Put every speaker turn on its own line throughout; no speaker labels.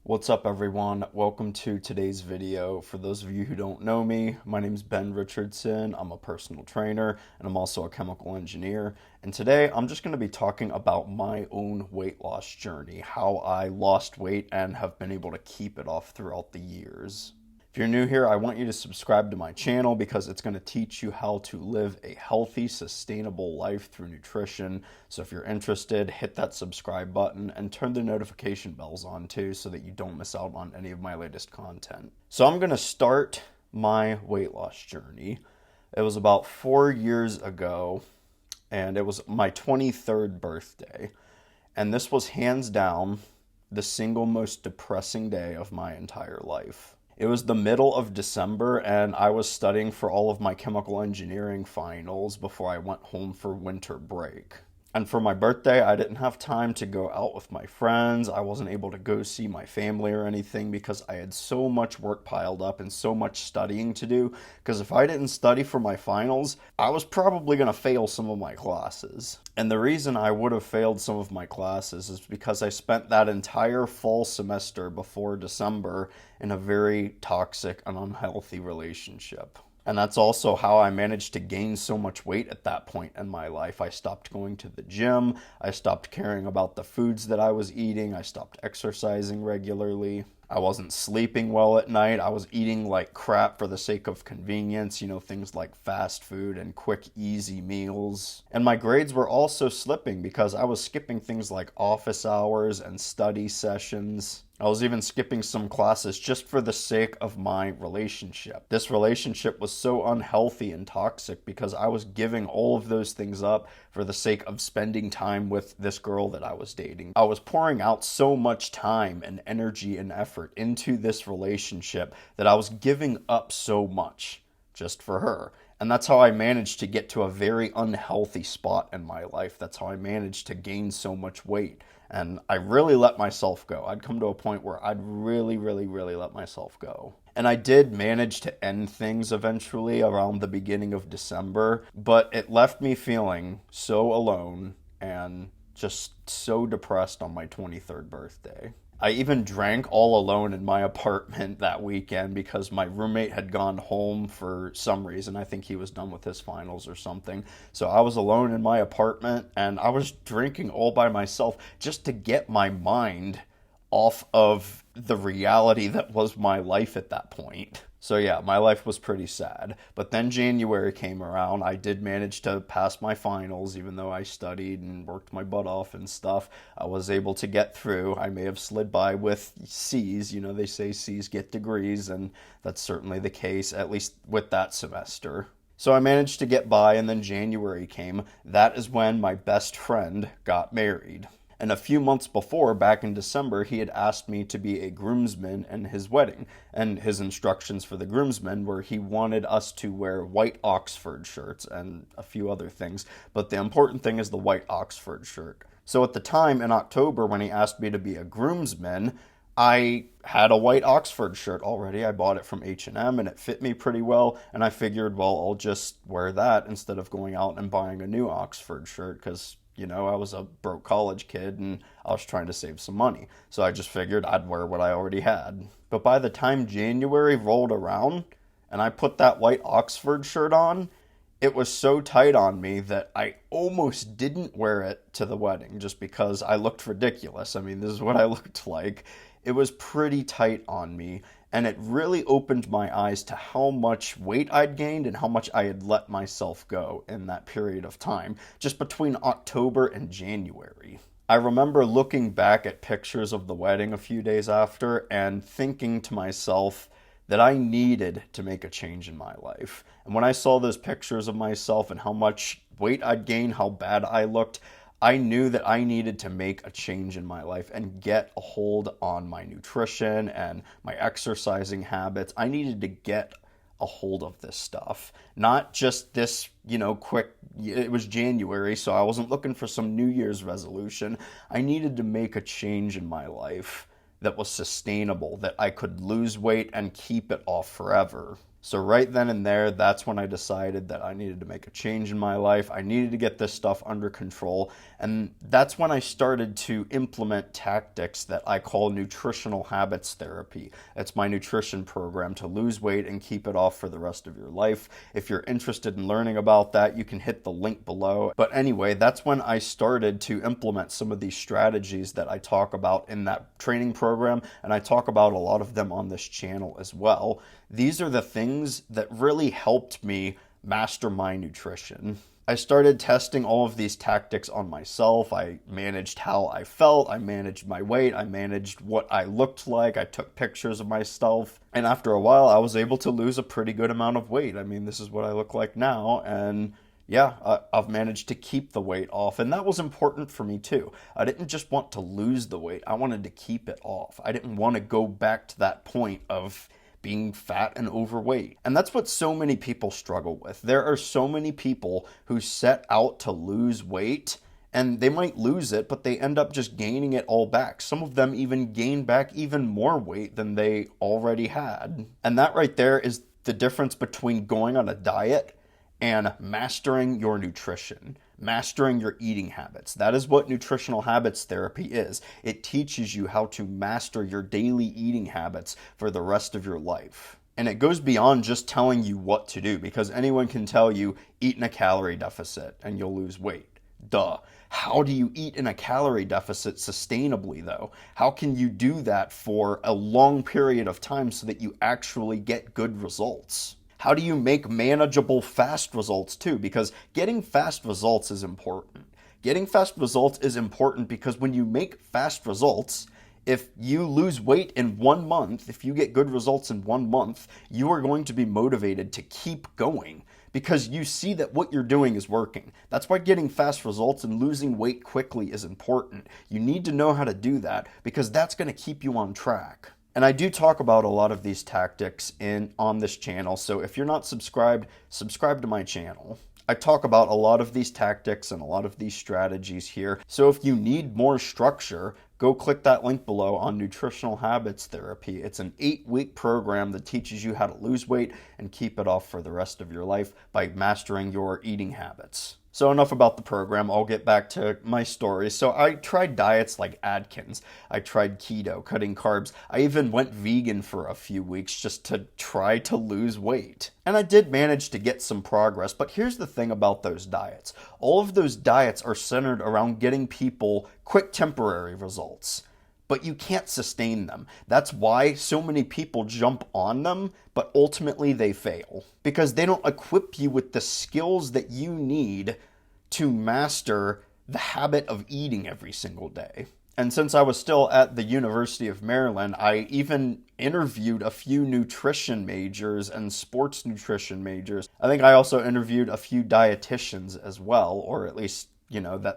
What's up, everyone? Welcome to today's video. For those of you who don't know me, my name is Ben Richardson. I'm a personal trainer and I'm also a chemical engineer. And today I'm just going to be talking about my own weight loss journey, how I lost weight and have been able to keep it off throughout the years. If you're new here, I want you to subscribe to my channel because it's going to teach you how to live a healthy, sustainable life through nutrition. So if you're interested, hit that subscribe button and turn the notification bells on too so that you don't miss out on any of my latest content. So I'm going to start my weight loss journey. It was about 4 years ago and it was my 23rd birthday. And this was hands down the single most depressing day of my entire life. It was the middle of December, and I was studying for all of my chemical engineering finals before I went home for winter break. And for my birthday, I didn't have time to go out with my friends. I wasn't able to go see my family or anything because I had so much work piled up and so much studying to do. Because if I didn't study for my finals, I was probably going to fail some of my classes. And the reason I would have failed some of my classes is because I spent that entire fall semester before December in a very toxic and unhealthy relationship. And that's also how I managed to gain so much weight at that point in my life. I stopped going to the gym. I stopped caring about the foods that I was eating. I stopped exercising regularly. I wasn't sleeping well at night. I was eating like crap for the sake of convenience, things like fast food and quick, easy meals. And my grades were also slipping because I was skipping things like office hours and study sessions. I was even skipping some classes just for the sake of my relationship. This relationship was so unhealthy and toxic because I was giving all of those things up for the sake of spending time with this girl that I was dating. I was pouring out so much time and energy and effort into this relationship that I was giving up so much just for her. And that's how I managed to get to a very unhealthy spot in my life. That's how I managed to gain so much weight. And I really let myself go. I'd come to a point where I'd really let myself go. And I did manage to end things eventually around the beginning of December, but it left me feeling so alone and just so depressed on my 23rd birthday. I even drank all alone in my apartment that weekend because my roommate had gone home for some reason. I think he was done with his finals or something. So I was alone in my apartment and I was drinking all by myself just to get my mind off of the reality that was my life at that point. So yeah, my life was pretty sad. But then January came around. I did manage to pass my finals, even though I studied and worked my butt off and stuff. I was able to get through. I may have slid by with C's. They say C's get degrees, and that's certainly the case, at least with that semester. So I managed to get by, and then January came. That is when my best friend got married. And a few months before, back in December, he had asked me to be a groomsman in his wedding. And his instructions for the groomsmen were he wanted us to wear white Oxford shirts and a few other things. But the important thing is the white Oxford shirt. So at the time, in October, when he asked me to be a groomsman, I had a white Oxford shirt already. I bought it from H&M and it fit me pretty well. And I figured, well, I'll just wear that instead of going out and buying a new Oxford shirt because I was a broke college kid and I was trying to save some money. So I just figured I'd wear what I already had. But by the time January rolled around and I put that white Oxford shirt on, it was so tight on me that I almost didn't wear it to the wedding just because I looked ridiculous. I mean, this is what I looked like. It was pretty tight on me. And it really opened my eyes to how much weight I'd gained and how much I had let myself go in that period of time, just between October and January. I remember looking back at pictures of the wedding a few days after and thinking to myself that I needed to make a change in my life. And when I saw those pictures of myself and how much weight I'd gained, how bad I looked, I knew that I needed to make a change in my life and get a hold on my nutrition and my exercising habits. I needed to get a hold of this stuff. Not just this, quick, it was January, so I wasn't looking for some New Year's resolution. I needed to make a change in my life that was sustainable, that I could lose weight and keep it off forever. So right then and there, that's when I decided that I needed to make a change in my life. I needed to get this stuff under control. And that's when I started to implement tactics that I call nutritional habits therapy. It's my nutrition program to lose weight and keep it off for the rest of your life. If you're interested in learning about that, you can hit the link below. But anyway, that's when I started to implement some of these strategies that I talk about in that training program, and I talk about a lot of them on this channel as well. These are the things that really helped me master my nutrition. I started testing all of these tactics on myself. I managed how I felt, I managed my weight, I managed what I looked like, I took pictures of myself, and after a while I was able to lose a pretty good amount of weight. I mean, this is what I look like now, and yeah, I've managed to keep the weight off, and that was important for me too. I didn't just want to lose the weight, I wanted to keep it off. I didn't want to go back to that point of being fat and overweight. And that's what so many people struggle with. There are so many people who set out to lose weight, and they might lose it, but they end up just gaining it all back. Some of them even gain back even more weight than they already had. And that right there is the difference between going on a diet and mastering your nutrition, mastering your eating habits. That is what nutritional habits therapy is. It teaches you how to master your daily eating habits for the rest of your life. And it goes beyond just telling you what to do, because anyone can tell you, eat in a calorie deficit and you'll lose weight. Duh. How do you eat in a calorie deficit sustainably, though? How can you do that for a long period of time so that you actually get good results? How do you make manageable fast results too? Because getting fast results is important. Getting fast results is important because when you make fast results, if you lose weight in 1 month, if you get good results in 1 month, you are going to be motivated to keep going because you see that what you're doing is working. That's why getting fast results and losing weight quickly is important. You need to know how to do that because that's going to keep you on track. And I do talk about a lot of these tactics on this channel, so if you're not subscribed, subscribe to my channel. I talk about a lot of these tactics and a lot of these strategies here, so if you need more structure, go click that link below on Nutritional Habits Therapy. It's an 8-week program that teaches you how to lose weight and keep it off for the rest of your life by mastering your eating habits. So enough about the program, I'll get back to my story. So I tried diets like Atkins. I tried keto, cutting carbs. I even went vegan for a few weeks just to try to lose weight. And I did manage to get some progress, but here's the thing about those diets. All of those diets are centered around getting people quick temporary results, but you can't sustain them. That's why so many people jump on them, but ultimately they fail because they don't equip you with the skills that you need to master the habit of eating every single day. And since I was still at the University of Maryland, I even interviewed a few nutrition majors and sports nutrition majors. I think I also interviewed a few dietitians as well, or at least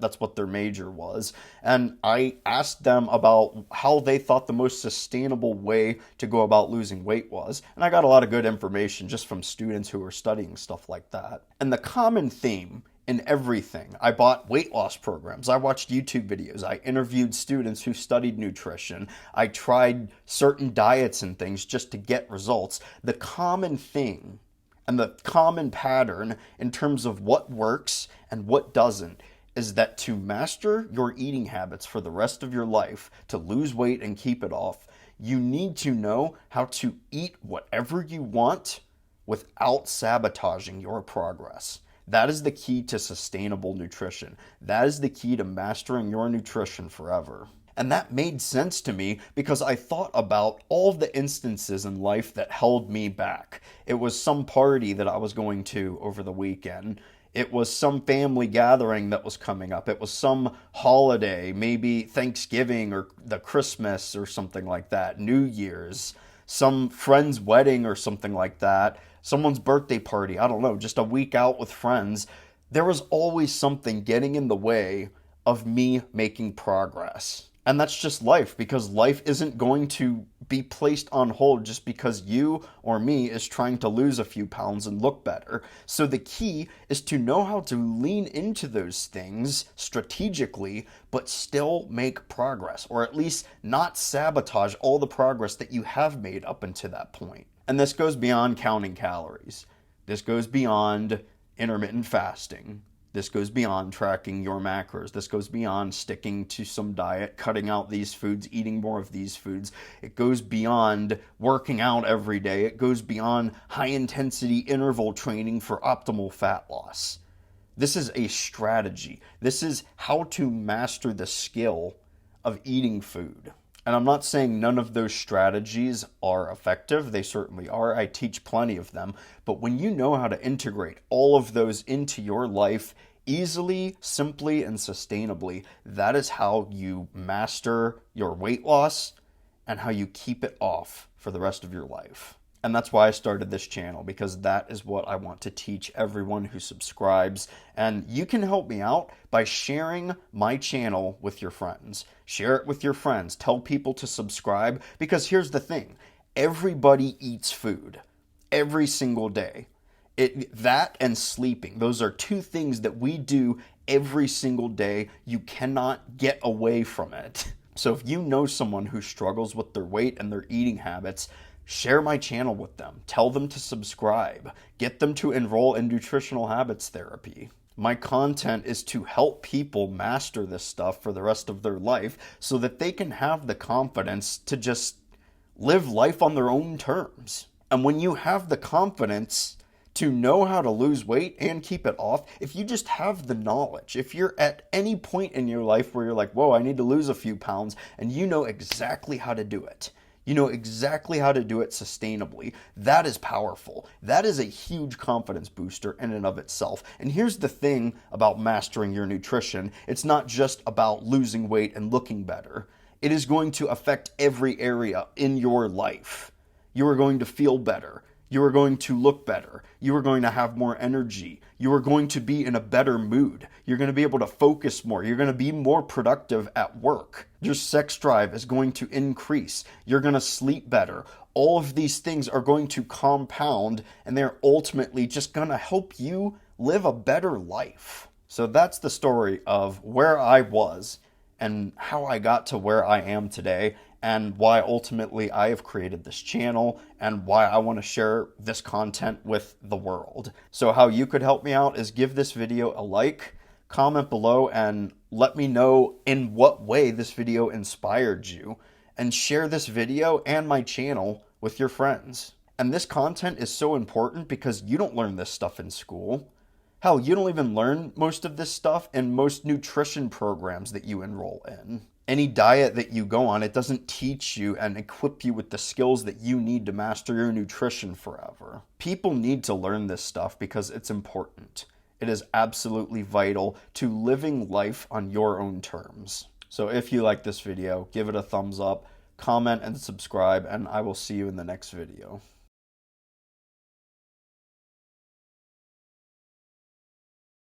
that's what their major was. And I asked them about how they thought the most sustainable way to go about losing weight was. And I got a lot of good information just from students who were studying stuff like that. And the common theme in everything, I bought weight loss programs, I watched YouTube videos, I interviewed students who studied nutrition, I tried certain diets and things just to get results. The common thing and the common pattern in terms of what works and what doesn't is that to master your eating habits for the rest of your life, to lose weight and keep it off, you need to know how to eat whatever you want without sabotaging your progress. That is the key to sustainable nutrition. That is the key to mastering your nutrition forever. And that made sense to me because I thought about all the instances in life that held me back. It was some party that I was going to over the weekend. It was some family gathering that was coming up. It was some holiday, maybe Thanksgiving or the Christmas or something like that, New Year's, some friend's wedding or something like that, someone's birthday party, I don't know, just a week out with friends. There was always something getting in the way of me making progress. And that's just life, because life isn't going to be placed on hold just because you or me is trying to lose a few pounds and look better. So the key is to know how to lean into those things strategically, but still make progress, or at least not sabotage all the progress that you have made up until that point. And this goes beyond counting calories. This goes beyond intermittent fasting. This goes beyond tracking your macros. This goes beyond sticking to some diet, cutting out these foods, eating more of these foods. It goes beyond working out every day. It goes beyond high-intensity interval training for optimal fat loss. This is a strategy. This is how to master the skill of eating food. And I'm not saying none of those strategies are effective. They certainly are. I teach plenty of them. But when you know how to integrate all of those into your life easily, simply, and sustainably, that is how you master your weight loss and how you keep it off for the rest of your life. And that's why I started this channel, because that is what I want to teach everyone who subscribes. And you can help me out by sharing my channel with your friends. Share it with your friends. Tell people to subscribe, because here's the thing. Everybody eats food every single day. That and sleeping, those are two things that we do every single day. You cannot get away from it. So if you know someone who struggles with their weight and their eating habits, share my channel with them. Tell them to subscribe. Get them to enroll in nutritional habits therapy. My content is to help people master this stuff for the rest of their life so that they can have the confidence to just live life on their own terms. And when you have the confidence to know how to lose weight and keep it off, if you just have the knowledge, if you're at any point in your life where you're like, whoa, I need to lose a few pounds, and you know exactly how to do it, you know exactly how to do it sustainably, that is powerful. That is a huge confidence booster in and of itself. And here's the thing about mastering your nutrition. It's not just about losing weight and looking better. It is going to affect every area in your life. You are going to feel better. You are going to look better. You are going to have more energy. You are going to be in a better mood. You're going to be able to focus more. You're going to be more productive at work. Your sex drive is going to increase. You're going to sleep better. All of these things are going to compound, and they're ultimately just going to help you live a better life. So that's the story of where I was and how I got to where I am today, and why ultimately I have created this channel, and why I want to share this content with the world. So how you could help me out is give this video a like, comment below, and let me know in what way this video inspired you, and share this video and my channel with your friends. And this content is so important because you don't learn this stuff in school. Hell, you don't even learn most of this stuff in most nutrition programs that you enroll in. Any diet that you go on, it doesn't teach you and equip you with the skills that you need to master your nutrition forever. People need to learn this stuff because it's important. It is absolutely vital to living life on your own terms. So if you like this video, give it a thumbs up, comment and subscribe, and I will see you in the next video.